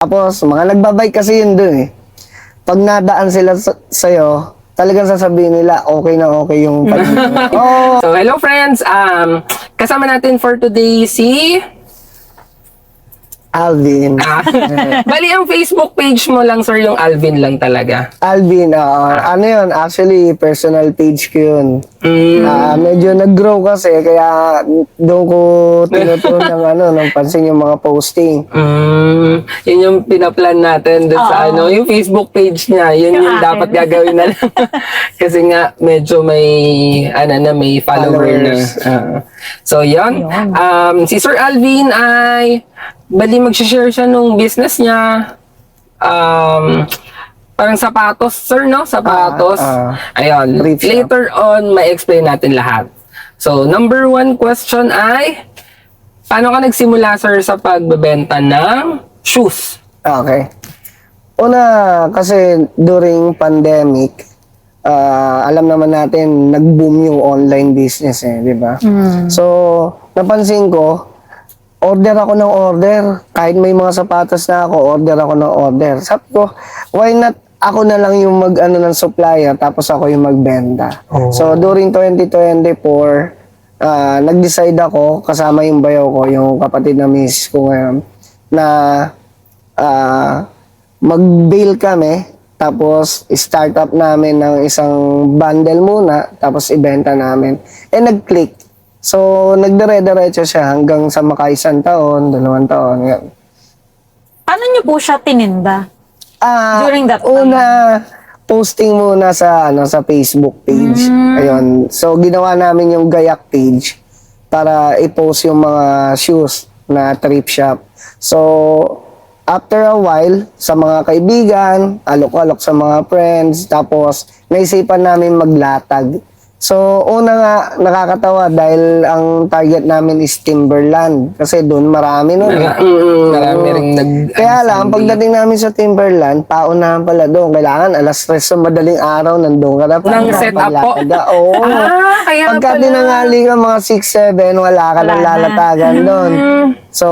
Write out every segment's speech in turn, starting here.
Tapos, mga nagbabike kasi yun dun eh. Pag nadaan sila sa'yo, talagang sasabihin nila, okay na okay yung pag-ibig. Oh, So, hello friends! Kasama natin for today si... Alvin. Bali, ang Facebook page mo lang, sir, yung Alvin lang talaga. Alvin, ano yun, actually, personal page ko yun. Medyo nag-grow kasi, kaya doon ko tinutunan ng pansin yung mga posting. Yun yung pinaplan natin dun sa yung Facebook page niya. Yun yung dapat gagawin na lang. Kasi nga, medyo may, may follower na. So, yun. Si Sir Alvin ay... Bali, mag-share siya nung business niya. Parang sapatos, sir, no? Sapatos. Ayun. Later on, may explain natin lahat. So, number 1 question ay, paano ka nagsimula, sir, sa pagbebenta ng shoes? Okay. Una, kasi during pandemic, alam naman natin, nag-boom yung online business di ba? So, napansin ko, order ako ng order. Kahit may mga sapatos na ako, order ako ng order. Sabi ko, why not ako na lang yung ng supplier tapos ako yung magbenta. So, during 2024, nag-decide ako, kasama yung bayaw ko, yung kapatid na miss ko ngayon, na mag-bail kami, tapos start up namin ng isang bundle muna, tapos ibenta namin. Nag-click. So, nagdire-diretso siya hanggang sa makaisang taon, 2 taon. Yan. Paano niyo po siya tininda? During that time? Una, posting muna sa Facebook page. Ayun. So, ginawa namin yung Gayak page para i-post yung mga shoes na thrift shop. So, after a while, sa mga kaibigan, alok-alok sa mga friends, tapos naisipan namin maglatag. So, una nga, nakakatawa dahil ang target namin is Timberland. Kasi doon marami nun. Marami rin Kaya lang, pagdating namin sa Timberland, paunahan pala doon. Kailangan alas 3 sa madaling araw, nandun ka na. Nang set up po? Oo. Kaya Pagka pala. tinangali ka mga 6-7, wala ka nang lalatagan doon. So,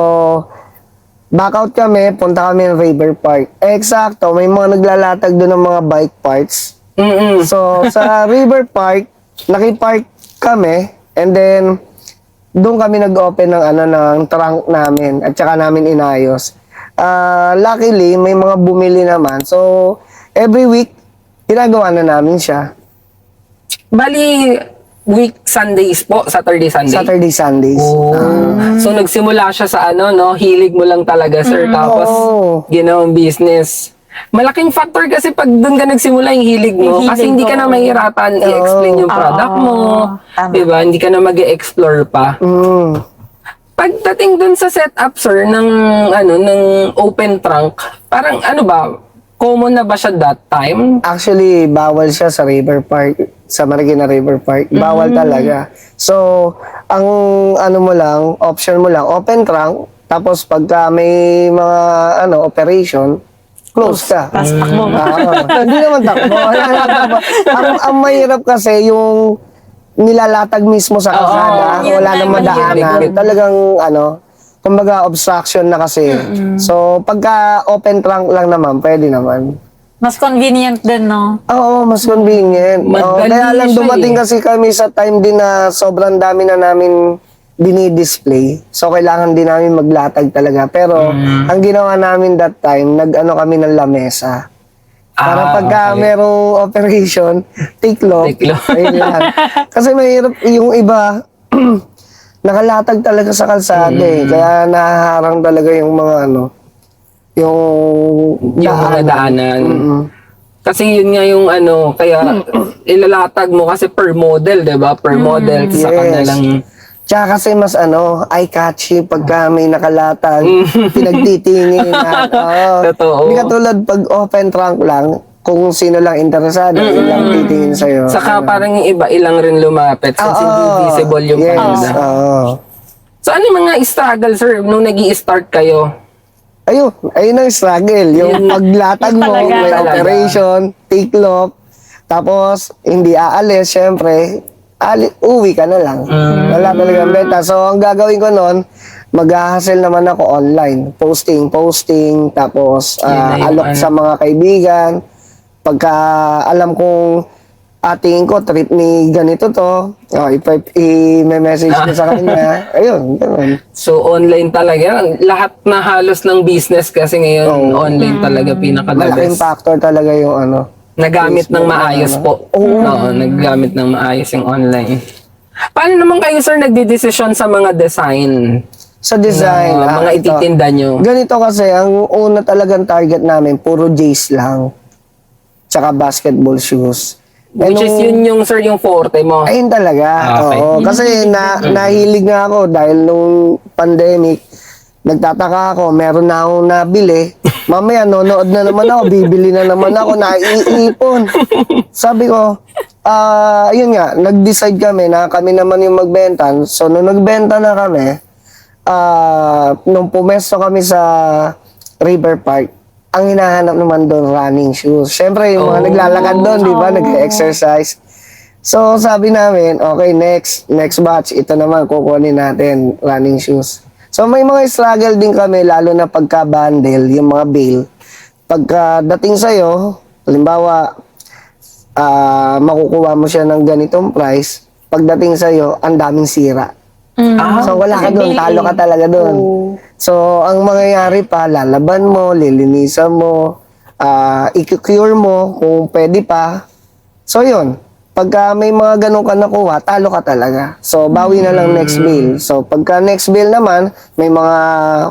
back out kami, punta kami ng River Park. Eksakto, may mga naglalatag doon ng mga bike parts. So, sa River Park, nakipark kami, and then doon kami nag-open ng trunk namin at saka namin inayos. Luckily, may mga bumili naman. So, every week, ginagawa na namin siya. Bali, week Sundays po, Saturday, Sunday? Saturday, Sundays. So, nagsimula siya sa hilig mo lang talaga, sir. Tapos, ginawang business. Malaking factor kasi pag doon ka nagsimula yung hilig mo. Kasi hindi ka na mahirapan i-explain yung product mo. Diba? Hindi ka na mag-e-explore pa. Pagdating doon sa setup, sir, ng open trunk, parang common na ba siya that time? Actually, bawal siya sa River Park, sa Marikina River Park. Bawal talaga. So, ang option mo lang, open trunk, tapos pagka may mga operation, close ka. Tapos takbo ba? Hindi naman takbo. Ang mahirap kasi yung nilalatag mismo sa kalsada, yun wala na nang madaanan. Talagang kumbaga obstruction na kasi. So, pagka open trunk lang naman, pwede naman. Mas convenient din, no? Oo, mas convenient. Kaya lang dumating kasi kami sa time din na sobrang dami na namin dinidisplay. So, kailangan din namin maglatag talaga. Pero, ang ginawa namin that time, kami ng lamesa. Para pagka merong operation, tiklop. Ayun lang. Kasi mahirap yung iba, nakalatag talaga sa kalsada Kaya nahaharang talaga yung mga yung mga daanan. Kasi yun nga yung kaya ilalatag mo kasi per model, diba? Per model sa kanilang... Tsaka kasi mas eye-catchy pagka may nakalatag, pinagtitingin na. Totoo. Hindi katulad pag open trunk lang, kung sino lang interesado, yun lang titingin sa'yo. Saka parang yung iba, ilang rin lumapit since hindi visible yung pangalan. So ano yung mga struggle, sir, nung nag-i-start kayo? Ayun ang struggle. Yung paglatag mo, may operation, tiklop, tapos hindi aalis, syempre, uwi ka na lang. Wala talagang benta. So, ang gagawin ko noon, mag-hustle naman ako online. Posting, tapos Yun na yung alok ano. sa mga kaibigan. Pagka alam kong atingin ko, trip ni ganito to, i-message ko sa kanya. Ayun, ganun. So, online talaga. Lahat na halos ng business kasi ngayon, Oo. online talaga pinaka-the Malaking best. factor talaga yung ano. Nagamit ng Facebook, maayos ano. po. Oo, naggamit ng maayos yung online. Paano naman kayo, sir, nagdidesisyon sa mga design? Sa design, Mga ito. ititinda nyo? Ganito kasi, ang una talagang target namin, puro J's lang. Tsaka basketball shoes. Which is yun yung, sir, yung forte mo. Ayun talaga. Okay. Oo. Kasi nahilig nga ako dahil nung pandemic, nagtataka ako, meron na akong nabili. Mamaya, nonood na naman ako, bibili na naman ako, naiipon. Sabi ko, yun nga, nag-decide kami na kami naman yung magbenta. So, nung nagbenta na kami, nung pumesto kami sa River Park, ang hinahanap naman doon, running shoes. Siyempre, yung mga naglalakad doon, di ba, nag-exercise. So, sabi namin, okay, next batch, ito naman, kukunin natin, running shoes. So, may mga struggle din kami, lalo na pagka-bundle, yung mga bail. Pagka-dating sa'yo, halimbawa, makukuha mo siya ng ganitong price, pagdating sa'yo, ang daming sira. So, wala ka doon, talo ka talaga doon. So, ang mangyayari pa, lalaban mo, lilinisan mo, i-cure mo kung pwede pa. So, yun. Pagka may mga ganun ka nakuha, talo ka talaga. So, bawi na lang next bill. So, pagka next bill naman, may mga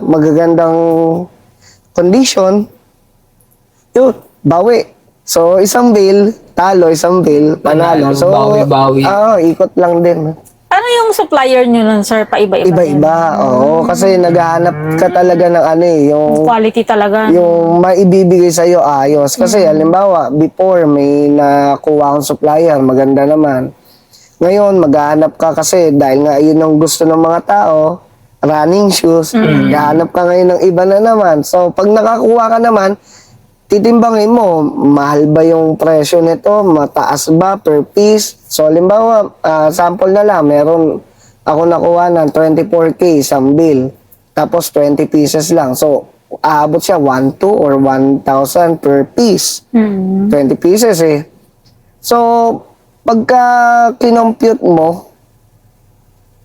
magagandang condition, yun, bawi. So, isang bill, talo, isang bill, panalo. So, bawi-bawi. Ikot lang din. Ano yung supplier nyo nun, sir? Paiba-iba Iba-iba, oo. Kasi naghahanap ka talaga ng ano yung Quality talaga. yung maibibigay sa'yo ayos. Kasi halimbawa, before may nakuha akong supplier, maganda naman. Ngayon, maghahanap ka kasi dahil nga yun ang gusto ng mga tao, running shoes, maghahanap ka ngayon ng iba na naman. So, pag nakakuha ka naman, titimbangin mo, mahal ba yung presyo nito, mataas ba per piece. So, halimbawa, sample na lang, meron ako nakuha ng 24K isang bill, tapos 20 pieces lang. So, aabot siya 1,200 or 1,000 per piece. 20 pieces eh. So, pagka kinompute mo,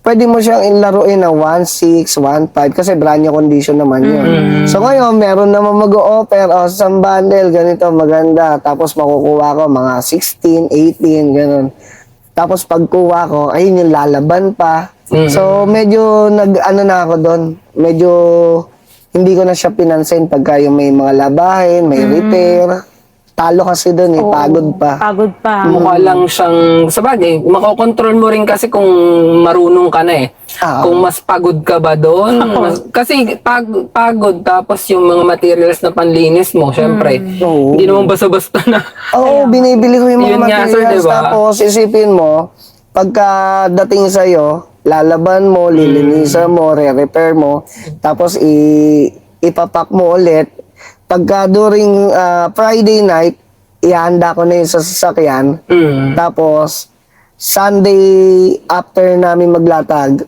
pwede mo siyang ilaruin na 1,600, 1,500 kasi brand new condition naman yun. So ngayon, meron naman mag-o-offer, isang bundle, ganito, maganda. Tapos makukuha ko mga 16, 18, ganun. Tapos pagkuha ko, ayun yung lalaban pa. So medyo nag-ano na ako doon, medyo hindi ko na siya pinansin pagka yung may mga labahin, may repair. Talo kasi doon eh, pagod pa. Pagod pa. Mukha lang siyang, sabagay, makokontrol mo rin kasi kung marunong ka na eh. Kung mas pagod ka ba doon. Kasi pagod, tapos yung mga materials na panlinis mo, syempre, Oo. hindi naman basta-basta na. Oo, binibili ko yung mga Yun nga, sir, materials. diba? Tapos isipin mo, pagka dating sa'yo, lalaban mo, lilinisan mo, re-repair mo, tapos ipapak mo ulit. Pagka during Friday night, ihanda ko na yung sa sasakyan. Tapos, Sunday after namin maglatag,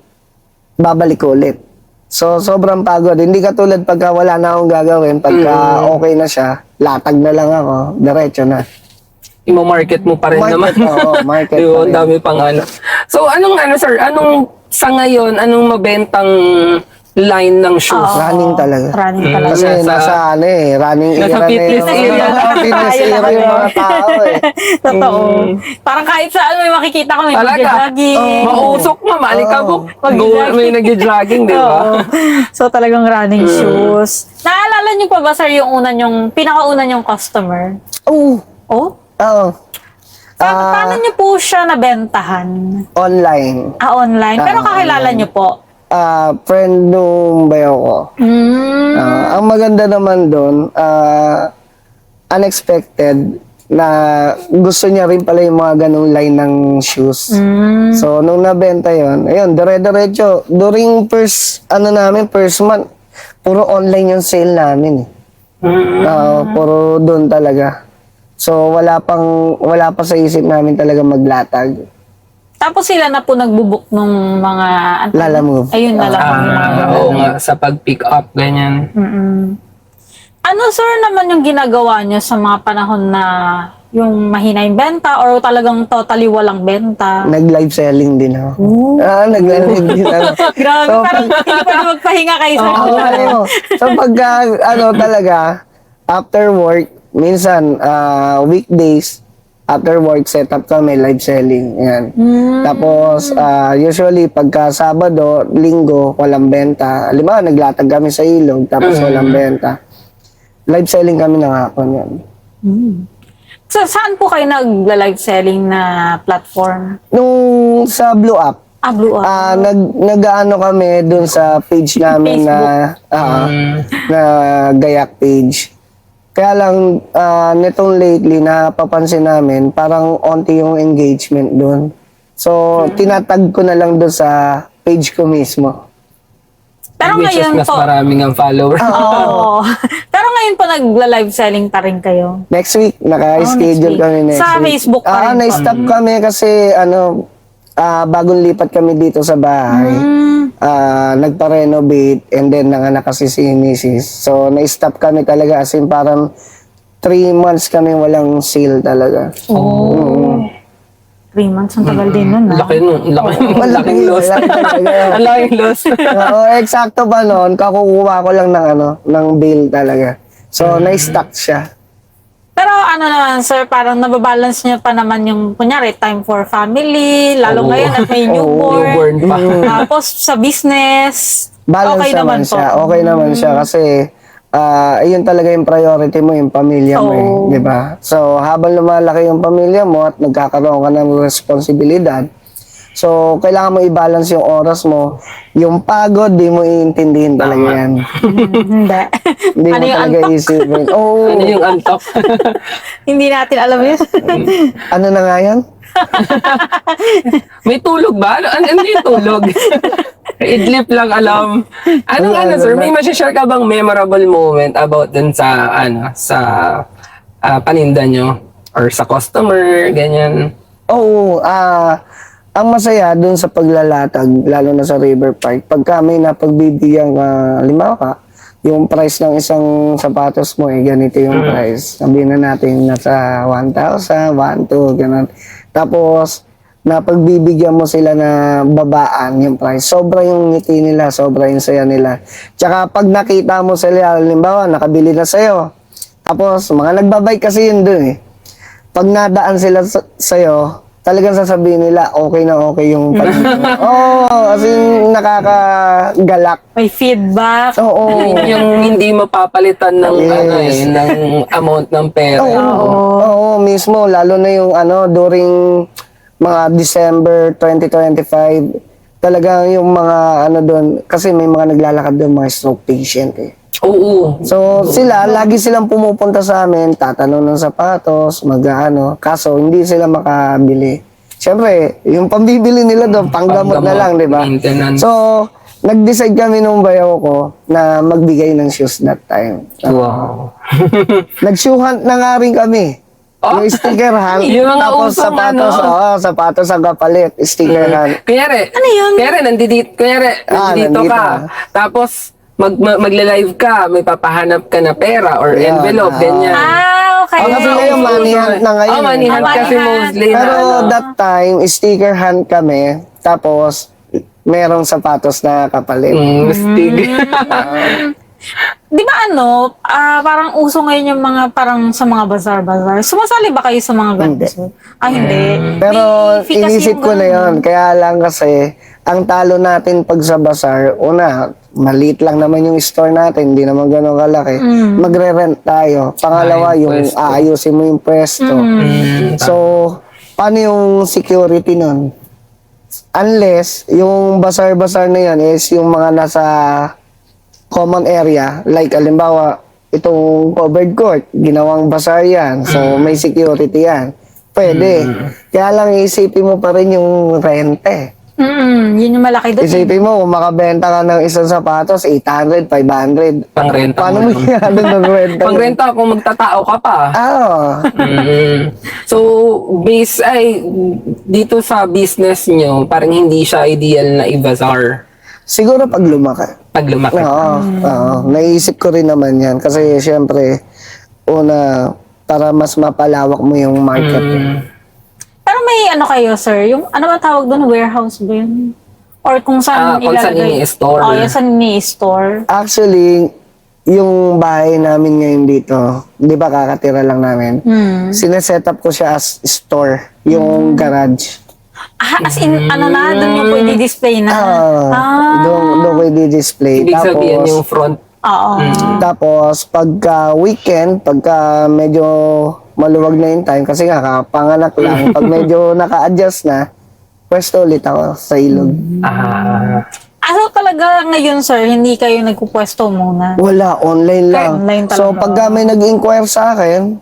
babalik ko ulit. So, sobrang pagod. Hindi katulad pagka wala na akong gagawin, pagka okay na siya, latag na lang ako, diretso na. Imo-market mo pa rin naman. Market Di ba? pa Ang rin. dami pang ano. So, sir, sa ngayon, anong mabentang line ng shoes? Running talaga. Running talaga. Kasi Nasa- running nasa era na fitness yun. area. Fitness Tayo era talaga. yung mga tao eh. Totoo. Parang kahit saan may makikita ko, may Talaga? jogging. Mausok na, maalikabok. May nag-jogging, di ba? Oo. So talagang running shoes. Naalala niyo pa ba, sir, yung pinakauna niyong customer? Oo. Oh? Oo. Paano niyo po siya nabentahan? Online. Online. Pero kakilala niyo po? Friend nung bayo ko. Ang maganda naman doon, unexpected, na gusto niya rin pala yung mga ganong line ng shoes. So, nung nabenta yon, ayun, dire-diretso. During first month, puro online yung sale namin. Puro doon talaga. So, wala pa sa isip namin talaga maglatag. Tapos sila na po nagbubuk nung mga... Lalamove. Ayun, lalamove. yung mga ganun. Oo nga, sa pag-pick up, ganyan. Ano, sir, naman yung ginagawa nyo sa mga panahon na yung mahina yung benta or talagang totally walang benta? Nag-live selling din ako. Nag-live din ako. Grabe, So, parang hindi pwede magpahinga kayo sa So, pagka, talaga, after work, minsan, weekdays, after work, set up kami, live selling. Yan. Tapos, usually, pagka Sabado, Linggo, walang benta. Halimbawa, naglatag kami sa ilog, tapos walang benta. Live selling kami ng hapon yan. So, saan po kayo nag-live selling na platform? Nung sa Blue App, Blue Up. nag-ano kami dun sa page namin na Gayak page. Kaya lang, nitong lately, napapansin namin, parang onti yung engagement dun. So, tinatag ko na lang dun sa page ko mismo. Pero Which is ngayon mas po, maraming ang followers. oo. Pero ngayon po nagla-live selling pa rin kayo. Next week, naka-schedule next week. kami next Sa week. Facebook pa rin po. Na-stop kami kasi, bagong lipat kami dito sa bahay. Nagpa-renovate and then nanganak kasi si Mrs. So, na-stop kami talaga as in parang 3 months kami walang sale talaga. 3 months, ang tagal din nun. Laki nun. Laking loss. Malaki talaga. Ang laking loss. Oo, eksakto pa noon, kakukuha ko lang ng bill talaga. So, na-stock siya. Pero ano naman, sir, parang nababalance niyo pa naman yung, kunyari, time for family, lalo Oo. ngayon at may newborn. Newborn pa. Tapos sa business, Balance okay naman po. siya. Okay naman siya kasi ayun talaga yung priority mo, yung pamilya mo, Oo. di ba? So, habang lumalaki yung pamilya mo at nagkakaroon ka ng responsibilidad, so, kailangan mo i-balance yung oras mo. Yung pagod, di mo iintindihin talaga yan. Hindi. Hindi Ano mo yung talaga antok? isipin. Oo. Ano yung antok? Hindi natin alam yun. Ano na nga yan? May tulog ba? Ano yung tulog? Idlip lang alam. Ano, sir? May masashare ka bang memorable moment about dun sa, paninda nyo? Or sa customer, ganyan? Oo. Ang masaya dun sa paglalatag, lalo na sa River Park, pagka may napagbibigyan ka, halimbawa ka, yung price ng isang sapatos mo, ganito yung price. Sabihin na natin, nasa 1,000, 1,200, ganun. Tapos, napagbibigyan mo sila na babaan yung price. Sobra yung ngiti nila, sobra yung saya nila. Tsaka pag nakita mo sila, halimbawa, nakabili na sa'yo. Tapos, mga nagbabike kasi yun dun eh. Pag nadaan sila sa'yo, talagang sasabihin nila, okay na okay yung paninda mo. Oo, as in, nakakagalak. May feedback. Oo. Yung hindi mapapalitan ng, Yes. ng amount ng pera. Oo, mismo. Lalo na yung during mga December 2025, talagang yung mga doon, kasi may mga naglalakad doon, mga stroke patient eh. Oo. So, lagi silang pumupunta sa amin, tatanong ng sapatos, kaso hindi sila makabili. Siyempre, yung pambibili nila doon, panggamot na lang, di ba? Maintenance. So, nag-decide kami nung bayaw ko na magbigay ng shoes that time. Wow. Nag-shoe hunt na nga rin kami. Yung sticker hunt, Yung mga tapos usong sapatos ang kapalit, sticker hunt. Kunyari, Ano yun? nandito nandito. ka. Tapos, magla-live ka, may papahanap ka na pera or Yan, envelope, ganyan. Okay. Kasi ngayon, money hunt na ngayon. Money hunt Money kasi hunt. mostly na, Pero that time, sticker hunt kami, tapos merong sapatos na kapalit. stig. Di ba parang uso ngayon yung mga parang sa mga bazar-bazar. Sumasali ba kayo sa mga ganito? Hindi. Pero May fee kasi inisip yung ko na ganun. yon. Kaya lang kasi, ang talo natin pag sa bazaar, una, maliit lang naman yung store natin, hindi naman gano'ng kalaki. Magre-rent tayo. Pangalawa, yung pwesto. aayusin mo yung pwesto. So, paano yung security nun? Unless, yung bazaar-bazaar na yan is yung mga nasa common area, like alimbawa, itong covered court, ginawang bazaar yan, so may security yan. Pwede. Kaya lang isipin mo pa rin yung rente. Yun yung malaki doon. Isipin mo, kung makabenta ka ng isang sapatos, 800, 500. Pangrenta Paano mo yan ng renta? Pangrenta kung magtatao ka pa. So, dito sa business nyo, parang hindi siya ideal na i-bazaar Siguro pag lumaki. pag lumaki. Oo. Naisip ko rin naman yan. Kasi syempre, una, para mas mapalawak mo yung market. Pero may ano kayo, sir? Yung, ano ba tawag doon? Warehouse ba yun? Or kung saan Kung saan ini-store. Oh, yung saan ini-store. Actually, yung bahay namin ngayon dito, di ba kakatira lang namin, sineset up ko siya as store, yung garage. As in, ano na, doon yung pwede display na. Doon ko i-display. Ibig sabihin yung front. Oo. Tapos, pagka weekend, pagka medyo maluwag na yung time, kasi nga, kapanganak lang, pag medyo naka-adjust na, pwesto ulit ako sa ilog. So talaga ngayon, sir, hindi kayo nagpupwesto muna? Wala, online lang. Online talaga. So, pagka may nag-inquire sa akin,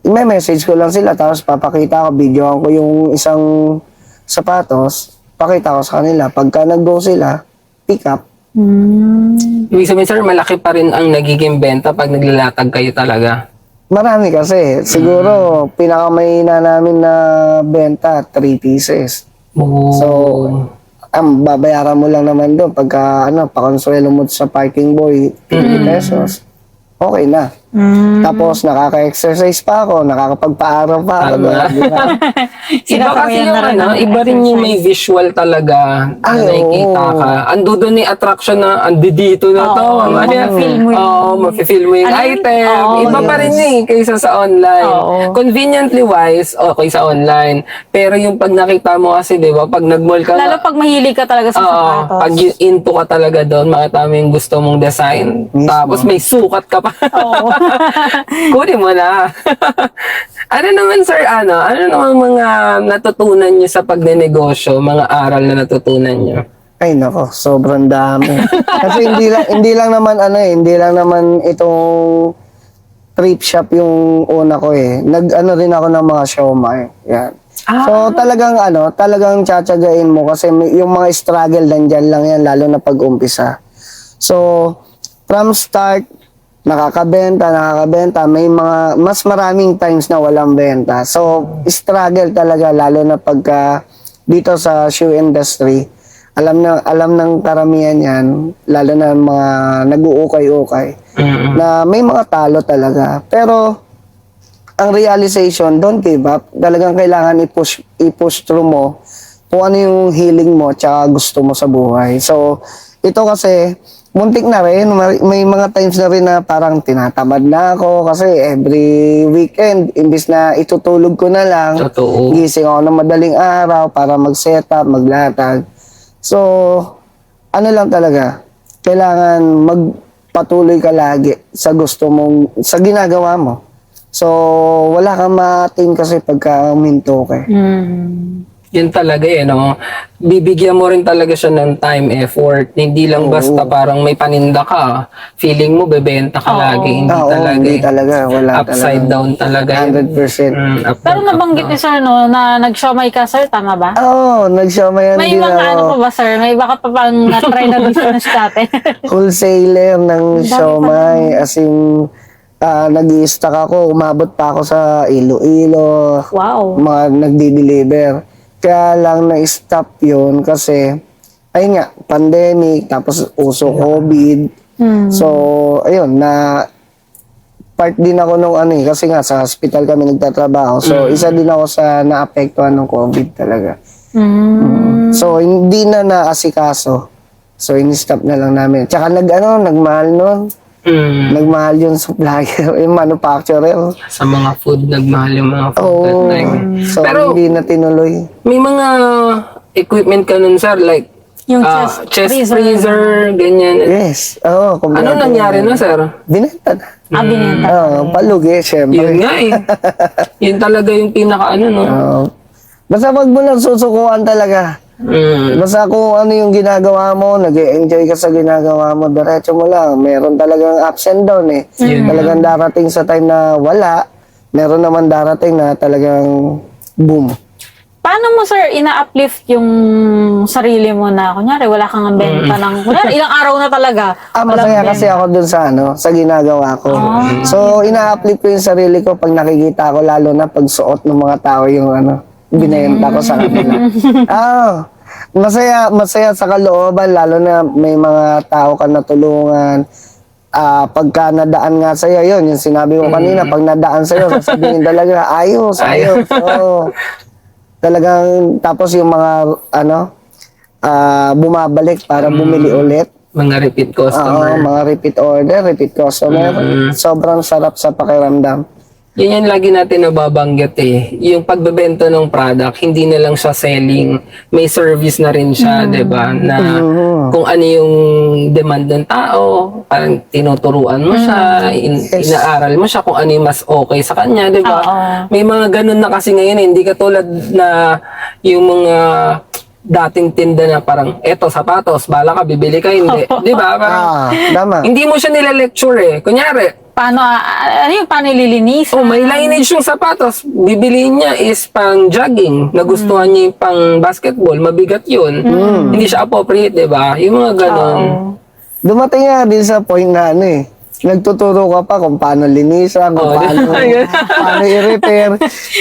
may message ko lang sila, tapos papakita ko, videoan ko yung isang sapatos, pakita ko sa kanila. Pagka nag-go sila, pick up. Ibig sabihin, sir, malaki pa rin ang nagiging benta pag naglalatag kayo talaga. Marami kasi. Siguro, pinakamahina namin na benta, 3 pieces. So, babayaran mo lang naman doon. Pagka, pakonsuelo mo sa parking boy, 50 pesos. Okay na. Tapos, nakaka-exercise pa ako, nakakapagpa-araw pa ako. Diba? Iba kasi yung iba rin yung may visual talaga na nakikita ka. Ando doon yung attraction na andi dito na to. Mafe-feel mo yung item. Iba pa rin yun kaysa sa online. Conveniently wise, okay sa online. Pero yung pag nakita mo kasi, di ba, pag nag-mall ka Lalo pag mahilig ka talaga sa sapatos. pag into ka talaga doon, makita mo yung gusto mong design. Tapos may sukat ka pa. Kunin mo na. Ano naman, sir, ano naman mga natutunan nyo sa pagnenegosyo, mga aral na natutunan nyo? Ay nako, sobrang dami. Kasi hindi lang naman itong trip shop yung una ko eh. Nag-ano rin ako ng mga siomai. Yan. So talagang tsatsagain mo kasi yung mga struggle nandyan lang yan, lalo na pag-umpisa. So, from start, nakakabenta, may mga, mas maraming times na walang benta. So, struggle talaga, lalo na pagka dito sa shoe industry, alam ng karamihan yan, lalo na mga nag-uukay-ukay, na may mga talo talaga. Pero, ang realization, don't give up. Talagang kailangan i-push through mo kung ano yung healing mo tsaka gusto mo sa buhay. So, ito kasi, muntik na rin, may mga times na rin na parang tinatamad na ako kasi every weekend, imbis na itutulog ko na lang, gising ako ng madaling araw para mag-setup, maglatag. So, ano lang talaga, kailangan magpatuloy ka lagi sa gusto mong, sa ginagawa mo. So, wala kang maatin kasi pagka minto ka. Yun talaga no? Bibigyan mo rin talaga siya ng time, effort. Hindi lang basta parang may paninda ka. Feeling mo, bebenta ka lagi. Hindi talaga. Wala upside down talaga. 100%. Pero nabanggit ni sir, na nag-siomay ka, sir. Tama ba? Oo, nag-siomay May din mga ako. ano pa ba, sir? May baka pa pang na-try na business dati. Wholesaler ng siomay. As in, nag-i-stock ako. Umabot pa ako sa Iloilo. Wow. Mga nagdi-deliver. Kaya lang na-stop yun kasi, ayun nga, pandemic, tapos uso COVID. So, ayun, part din ako nung kasi nga, sa hospital kami nagtatrabaho. So, isa din ako sa naapektuhan ng COVID talaga. So, hindi na naasikaso. So, in-stop na lang namin. Tsaka nagmahal nun. Nagmahal yung supplier, yung manufacturer. Sa mga food, nagmahal yung mga food that time. So, Pero, hindi na tinuloy. may mga equipment ka nun, sir, like Yung chest freezer, ganyan. Yes. Oo. Ano nangyari na, sir? Binenta na. Binenta. Palugi, syempre. Yun nga Yun talaga yung pinaka no? Basta wag mo lang susukuan talaga. Basta kung ano yung ginagawa mo, nag-enjoy ka sa ginagawa mo, diretso mo lang. Meron talagang ups and down Talagang darating sa time na wala, meron naman darating na talagang boom. Paano mo, sir, ina-uplift yung sarili mo na, kunyari, wala kang benta ng, kunyari, ilang araw na talaga. Masaya kasi ako dun sa sa ginagawa ko. So, ina-uplift ko yung sarili ko pag nakikita ko, lalo na pag suot ng mga tao yung binenta ko sa kanila. Masaya sa kalooban, lalo na may mga tao ka natulungan. Pagka nadaan nga sa'yo, yun, yung sinabi ko kanina, pag nadaan sa'yo, sasabihin talaga, ayos. So, talagang, tapos yung mga, bumabalik para bumili ulit. Mga repeat customer. Mga repeat order, repeat customer. Sobrang sarap sa pakiramdam. Yan yung lagi natin nababanggit eh. Yung pagbebenta ng product, hindi na lang siya selling. May service na rin siya, di ba? Na kung ano yung demand ng tao, parang tinuturuan mo siya, inaaral mo siya kung ano yung mas okay sa kanya, di ba? May mga ganun na kasi ngayon eh. Hindi katulad na yung mga dating tinda na parang, eto, sapatos, bala ka, bibili ka, hindi. Di ba? Parang, Tama. hindi mo siya nila-lecture eh. Kunyari, Paano ililinis? may lineage yung sapatos. Bibiliin niya is pang jogging. Nagustuhan niya yung pang basketball. Mabigat yun. Hindi siya appropriate, di ba? Yung mga ganon. Dumating nga din sa point na nagtuturo ka pa kung paano linisan, kung paano i-repair.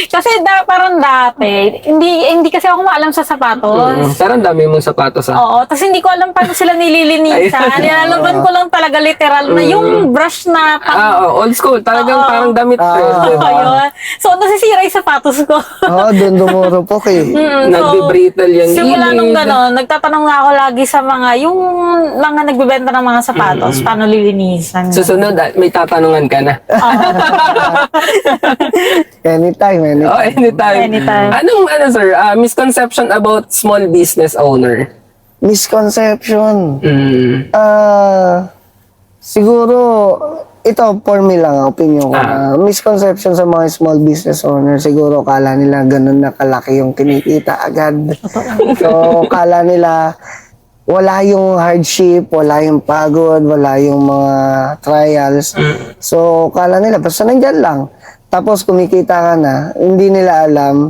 Kasi parang dati, hindi kasi ako maalam sa sapatos. Pero ang dami mong sapatos Oo, tapos hindi ko alam paano sila nililinisan. Nilalaban ko lang talaga literal na yung brush na old school. Talagang parang damit press, di ba? Ayun. So, nasisira yung sapatos ko. Doon dumurupok eh. Nagbe-brittle yung Simula nung gilid. gano'n, nagtatanong nga ako lagi sa yung mga nagbebenta ng mga sapatos, paano lilinisan. Susunod, may tatanungan ka na. Anytime. Anytime. Anong, sir, misconception about small business owner? Misconception. Siguro, ito for me lang, opinion ko. Misconception sa mga small business owner, siguro kala nila ganun na kalaki yung kinikita agad. So, kala nila wala yung hardship, wala yung pagod, wala yung mga trials. So, kala nila, basta nandyan lang. Tapos, kumikita ka na, hindi nila alam,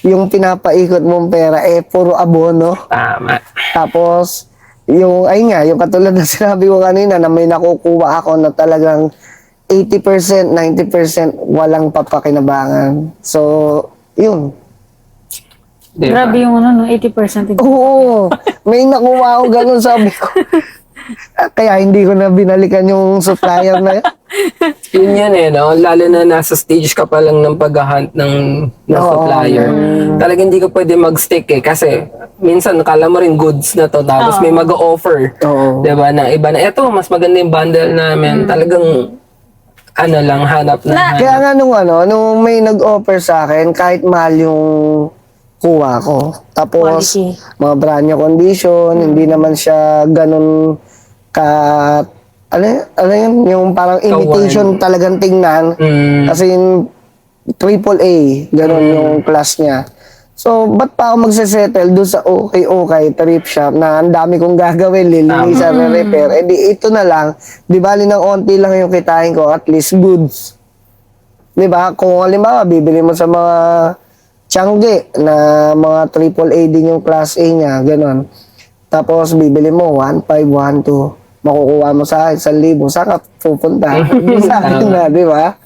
yung pinapaikot mong pera, puro abono. Tama. Tapos, yung katulad na sinabi ko kanina, na may nakukuha ako na talagang 80%, 90% walang papakinabangan. So, yun. Diba? Grabe yung 80%. Oo, may nakuha ako ganun, sabi ko. Kaya hindi ko na binalikan yung supplier na yun. Yun yan eh, no? Lalo na nasa stage ka pa lang ng pag-hunt ng supplier. Talagang hindi ka pwede mag-stick eh. Kasi minsan nakala mo rin goods na to, tapos may mag-offer. Diba? Na iba na, eto, mas maganda yung bundle namin. Talagang hanap na. Kaya nga nung may nag-offer sa akin, kahit mahal yung kuha ko. Tapos, Quality. mga brand new condition, hindi naman siya ganun yun, yung parang imitation talagang tingnan. Kasi triple A, ganun yung class niya. So, ba't pa ako magsesettle doon sa okay, thrift shop na ang dami kong gagawin, lilinisan, repair. Di ito na lang, di bali ng onti lang yung kitain ko, at least goods. Di ba? Kung halimbawa, bibili mo sa mga Tiangge na mga triple A din yung class A niya, ganun. Tapos, bibili mo 1.5, 1.2, makukuha mo sa akin 1,000, saan ka pupunta? Sa akin na, di ba?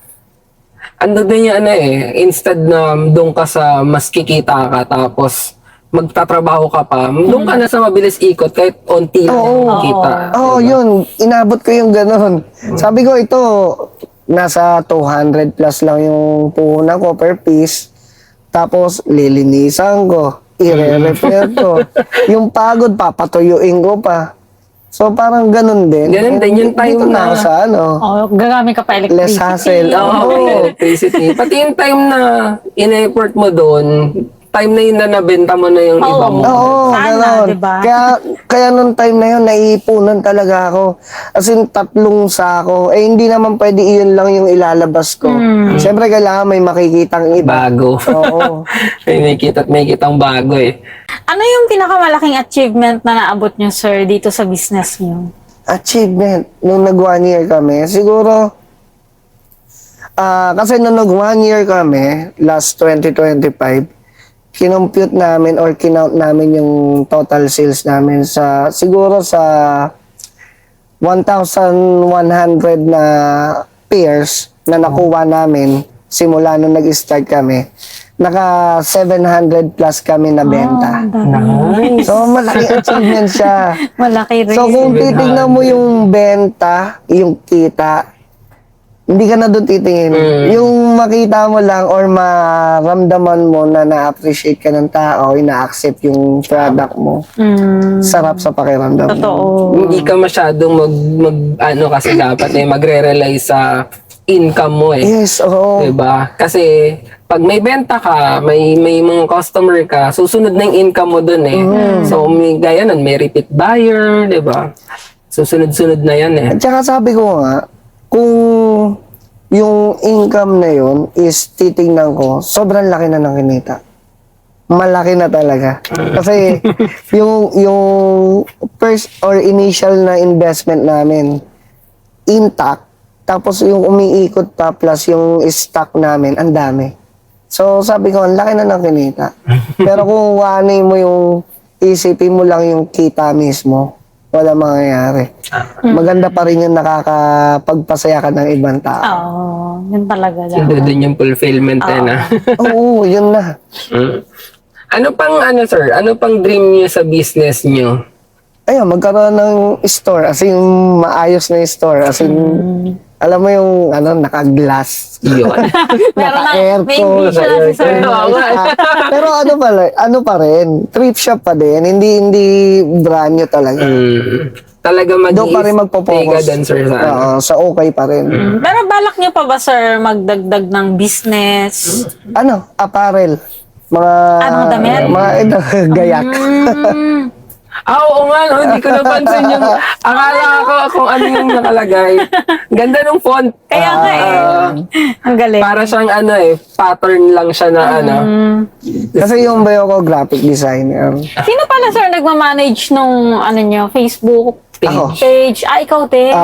Ano din yung instead na doon ka sa mas kikita ka, tapos magtatrabaho ka pa, doon ka na sa mabilis ikot, kahit onti lang yung kita. Yun. Inabot ko yung ganun. Sabi ko, ito, nasa 200 plus lang yung puhunan ko per piece. Tapos, lilinisan ko, i-repair ko. Yung pagod, papatuyuin ko pa. So, parang ganun din. Ganun din yung time Dito na sa Gagamit ka pa less electricity. hassle. electricity. Pati yung time na in-effort mo doon, time na yun na nabenta mo na yung iba mo. Oo, Sana, ganun. diba? Kaya nung time na yun, naiipunan talaga ako. As in, 3 sako. Hindi naman pwede iyon lang yung ilalabas ko. Siyempre, kailangan may makikitang iba. Bago. Oo. may kitang bago eh. Ano yung pinakamalaking achievement na naabot nyo, sir, dito sa business nyo? Achievement. Nung nag 1 year kami, siguro, kasi nung nag 1 year kami, last 2025, kinompute namin or kinount namin yung total sales namin siguro sa 1,100 na pairs na nakuha namin simula nung nag-start kami. Naka 700 plus kami na benta. Nice. So, malaki achievement siya. Malaki rin. So, kung titignan mo yung benta, yung kita, hindi ka na doon titingin. Yung makita mo lang or maramdaman mo na na-appreciate ka ng tao, ina-accept yung product mo. Sarap sa pakiramdam. Totoo. Hindi ka masyadong ano kasi dapat magre-rely sa income mo Yes, oo. Diba? Kasi pag may benta ka, may mga customer ka, susunod na yung income mo dun So, gaya nun, may repeat buyer, diba? Susunod-sunod na yan At saka sabi ko nga, kung yung income na yun is titingnan ko, sobrang laki na ng kinita. Malaki na talaga. Kasi yung first or initial na investment namin, intact, tapos yung umiikot pa plus yung stock namin, ang dami. So sabi ko, ang laki na ng kinita. Pero kung wanay mo yung isipin mo lang yung kita mismo, wala mangyayari. Maganda pa rin yung nakakapagpasaya ka ng ibang tao. Oo, yun talaga. Hindi dun yung fulfillment na. Oo, yun na. Ano pang sir? Ano pang dream niyo sa business niyo? Ayun, magkaroon ng store. As in, maayos na yung store. As in, alam mo yung naka-glass. Yun. Meron na, may Naka-aircon. English na si sir. Pero ano pa rin, thrift shop pa din. Hindi brand new talaga. Talaga Doon pa rin Tega magpo-focus. din sir sa ano. Oo, sa okay pa rin. Pero balak niyo pa ba, sir, magdagdag ng business? Apparel. Mga... Anong damit? Mga gayak. Oo nga, no? Hindi ko napansin yung... Akala ko kung ano yung nakalagay. Ganda ng font. Kaya nga ang galing. Para siyang pattern lang siya na Kasi yung bayo ko, graphic designer. Sino pala, sir, nagmamanage nung Facebook Ako. page? Ikaw din.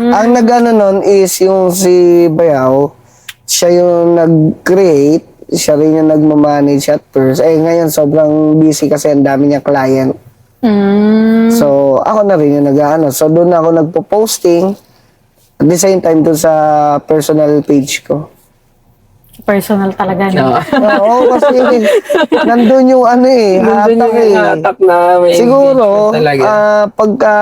Ang nag-ano nun is yung si Bayaw, siya yung nag-create, siya rin yung nagmamanage at first. Ngayon sobrang busy kasi ang dami niya client. So, ako na rin yung nag-ano. So, doon ako nagpo-posting at the same time doon sa personal page ko. Personal talaga. No? Oo, kasi nandun yung Nandun hatak yung hatak na may Siguro, engagement talaga. pagka,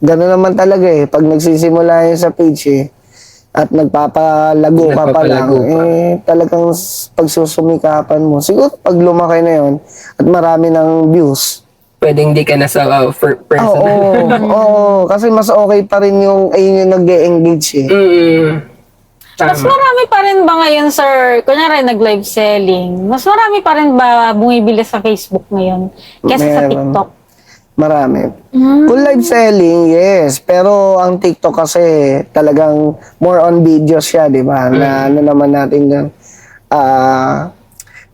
gano'n naman talaga pag nagsisimula yun sa page at nagpapalago ka pa lang, talagang pagsusumikapan mo. Siguro, pag lumaki na yun at marami ng views, Pwedeng di ka na sa personal. Oo, kasi mas okay pa rin yung ayun yung nag-e-engage Mas marami pa rin ba ngayon, sir, kunyari nag-live selling, mas marami pa rin ba bumibili sa Facebook ngayon kesa sa Meron. TikTok? Marami. Kung live selling, yes. Pero ang TikTok kasi talagang more on videos siya, di ba? Na ano naman natin yung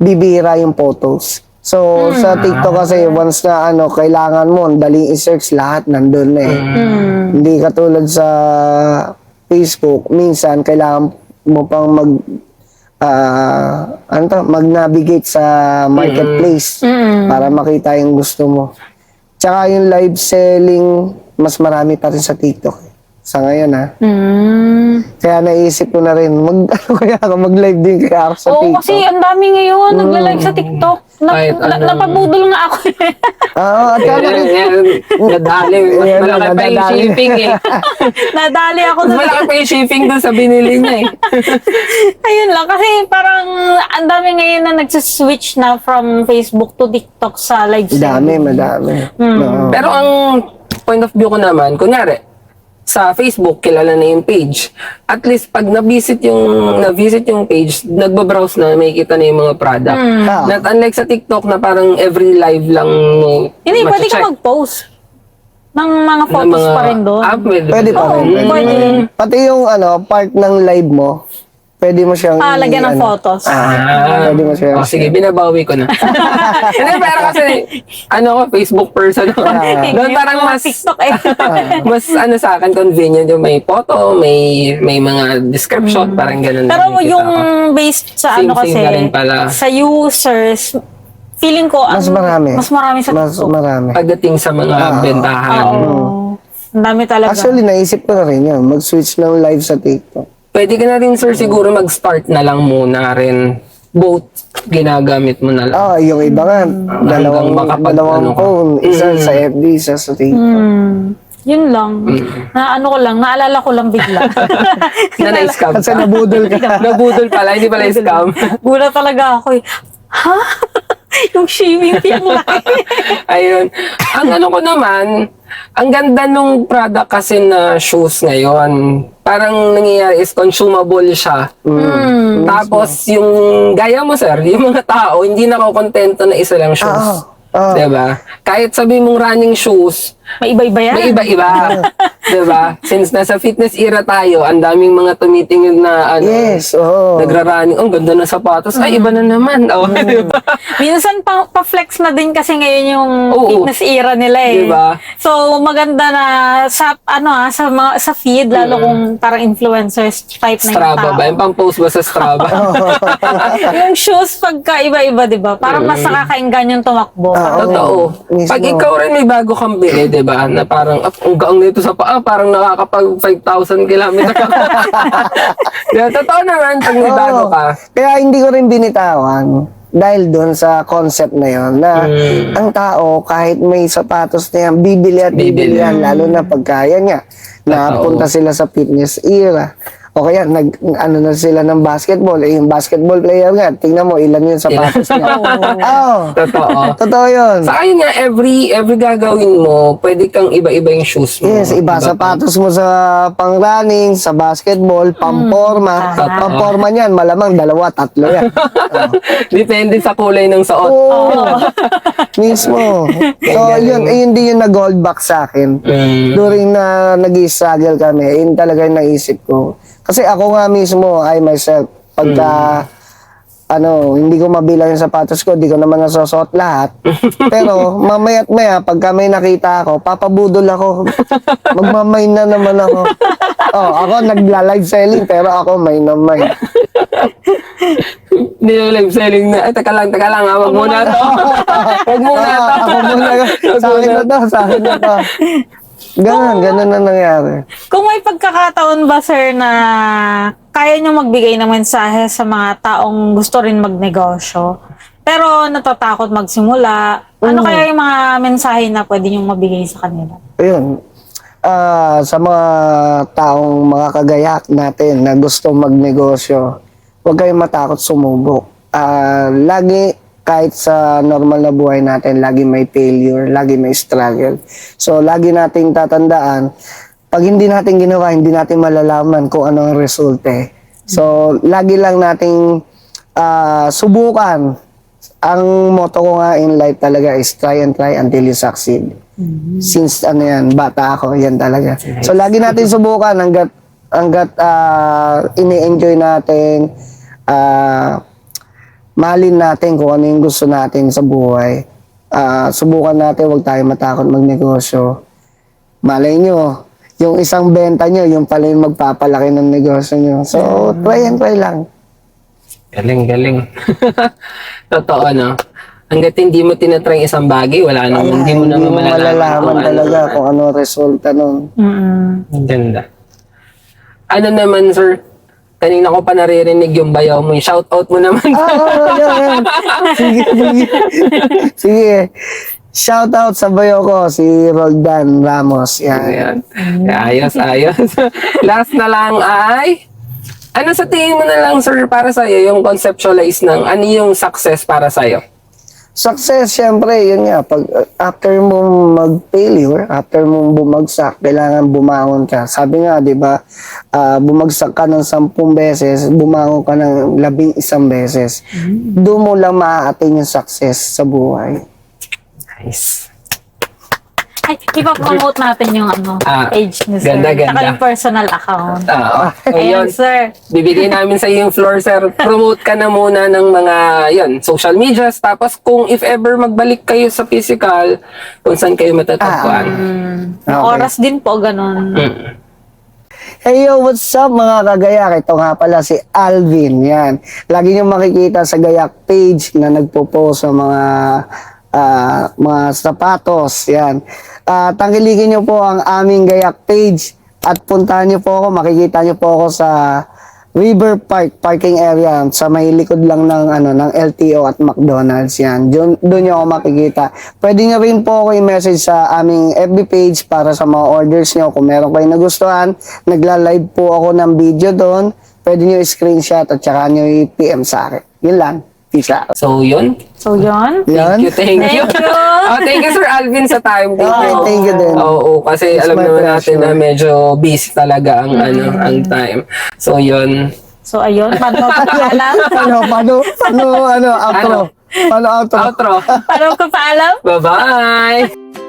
bibira yung photos. So, sa TikTok kasi, once na kailangan mo, dali i-search lahat, nandun na Hindi katulad sa Facebook, minsan, kailangan mo pang mag-navigate sa marketplace para makita yung gusto mo. Tsaka yung live selling, mas marami pa rin sa TikTok. Sa ngayon, Kaya naisip ko na rin, mag-live din kaya ako sa Oo, TikTok. kasi ang dami ngayon nagla-live sa TikTok. Napabudol nga ako. Oo, at saka Nadali. Mas malaki pa yung nadali. shipping Nadali ako Mas na. malaki pa yung shipping doon sa binili niya Ayun lang, kasi parang ang dami ngayon na nagsiswitch na from Facebook to TikTok sa live selling. Madami. Oo. Pero ang point of view ko naman, kunyari, sa Facebook, kilala na yung page. At least, pag na-visit yung page, nagbabrowse na, makikita na yung mga product. Not unlike sa TikTok na parang every live lang mo Hindi, pwede ka mache-check. mag-post ng mga Ng photos pa rin doon. Pwede pa Oo, rin. pwede. Pati yung part ng live mo, pwede mo siyang Lagyan ng photos. pwede mo siyang Sige, binabawi ko na. Hindi, pero kasi, Facebook person. Doon parang mas, TikTok mas sa akin, convenient yung may photo, may mga description, parang ganun. Pero nakikita yung ko. based sa Same kasi, na rin pala. sa users, feeling ko, Mas marami. Mas marami sa Mas TikTok. marami. Pagdating sa mga bentahan. Oo. Ang dami talaga. Actually, naisip ko na rin yun. Mag-switch ng live sa TikTok. Pwede ka na rin, sir, siguro mag-start na lang muna rin. Both ginamit mo na lang. Yung iba nga, dalawang ano ka. phone. Isa sa FB, isa sa TikTok. Yun lang. Naalala ko lang bigla. Na na-scam Kasi ka. nabudol ka. Nabudol pala, hindi pala scam. Gulat talaga ako eh. Ha? Yung shaming yung live. Ayun. Ang ano ko naman, ang ganda nung product kasi na shoes ngayon. Parang nangyayari is consumable siya. Tapos yung gaya mo sir, yung mga tao hindi nakokontento na isa lang shoes. Diba? Kahit sabi mong running shoes, May iba-iba yan. may iba-iba. Diba? Since nasa fitness era tayo, ang daming mga tumitingin na ano, Yes, oo. nagra-running. Oh, ganda ng sapatos. Ay, iba na naman. Oh, diba? Minsan pa-flex na din kasi ngayon yung Oo. fitness era nila eh. Diba? So maganda na sa sa feed lalo kung parang influencers type na yung Strava tao. ba? Yung pang-post ba sa Strava? Yung shoes pagka iba-iba, 'di ba? Parang mas nakakainggan yung tumakbo. Totoo. Mismo. Pag ikaw rin may bago kang bili, di ba? Na parang, ang gaang nito sa paa, parang nakakapag 5,000 kilometer. Diba? Totoo naman, pag may bago ka. Kaya hindi ko rin binitawan dahil doon sa concept na yon na ang tao kahit may sapatos na yan, bibili at bibili yan, lalo na pagkaya niya. Napunta sila sa fitness era. O kaya, ano na sila ng basketball. Yung basketball player nga, tingnan mo, ilan yung sapatos niya. Totoo. Totoo yun. Sa akin nga, every gagawin mo, pwede kang iba-iba yung shoes mo. Yes, iba sapatos mo sa pang-running, sa basketball, pamporma. Pamporma niyan, malamang 2, 3 yan. Depende sa kulay ng suot. Oo. Mismo. So, yun din yung nag-hold back sa akin. During na nag-struggle kami, yun talaga yung naisip ko. Kasi ako nga mismo, I myself, pagka, hindi ko mabilang yung sapatos ko, di ko naman nasosot lahat. Pero, mamaya't maya, pagka may nakita ako, papabudol ako. Magmamay na naman ako. Ako nagla-live selling, pero ako may namay. Hindi yung live selling na, teka lang ha, wag muna to. Wag muna to. Ako muna, sa akin na to. Ganun na nangyari. Kung may pagkakataon ba sir na kaya nyo magbigay ng mensahe sa mga taong gusto rin magnegosyo, pero natatakot magsimula, ano kaya yung mga mensahe na pwede nyo mabigay sa kanila? Ayun. Sa mga taong mga kagayak natin na gusto magnegosyo, huwag kayong matakot sumubok. Lagi, kahit sa normal na buhay natin, lagi may failure, lagi may struggle. So, lagi nating tatandaan, pag hindi natin ginawa, hindi natin malalaman kung ano ang resulta. So, lagi lang nating subukan. Ang motto ko nga in life talaga is try and try until you succeed. Since bata ako, yan talaga. So, lagi natin subukan hanggat ini-enjoy natin, mahalin natin kung ano yung gusto natin sa buhay. Subukan natin, huwag tayo matakot magnegosyo. Malay nyo, yung isang benta nyo, yung pala yung magpapalaki ng negosyo nyo. So, try and try lang. Galing. Totoo, no? Hanggat hindi mo tinatry isang bagay, wala naman, hindi mo naman malalaman talaga kung ano resulta nun. Ang ganda. Ano naman, sir? Kanina ko pa naririnig yung bayaw mo. Shout out mo naman. Yan. Sige. Shout out sa bayo ko, si Roldan Ramos. Yan. Ayan. Ayos. Last na lang ay, ano sa tingin mo na lang, sir, para sa'yo, yung conceptualize ng ano yung success para sa'yo? Success, syempre, yun nga, after mo mag-failure, after mo bumagsak, kailangan bumangon ka. Sabi nga, di ba, bumagsak ka ng 10 beses, bumangon ka ng 11 beses. Doon mo lang maa-attain yung success sa buhay. Nice. Ay, ipapromote natin yung page ni sir. Ganda. Saka yung personal account. Ayun. Ayan, sir. Bibigay namin sa iyo yung floor, sir. Promote ka na muna ng mga, social medias. Tapos kung if ever magbalik kayo sa physical, kung saan kayo matatagpuan. Oras din po, ganun. Hey yo, what's up mga kagayak? Ito nga pala si Alvin. Yan. Lagi niyo makikita sa Gayak page na nagpo-post sa mga sapatos. Yan. Tangkilikin niyo po ang aming Gayak page at puntahan niyo po ako. Makikita niyo po ako sa River Park parking area sa may likod lang ng LTO at McDonald's yan. Doon niyo ako makikita. Pwede niyo rin po ako i-message sa aming FB page para sa mga orders niyo. Kung meron kayong nagustuhan, nagla-live po ako ng video doon. Pwede niyo i-screenshot at saka niyo i-PM sa akin. Yun lang. Peace out. So, yun. So, yun. Yan. Thank you. Thank you. Thank you, Sir Alvin, sa time. Thank you din. Oo, kasi It's alam my naman pleasure. natin na medyo busy talaga ang time. So, yun. So, ayun. Paano magpapaalam? Paano outro? Paano outro? Outro. Paano magpapaalam? Bye-bye!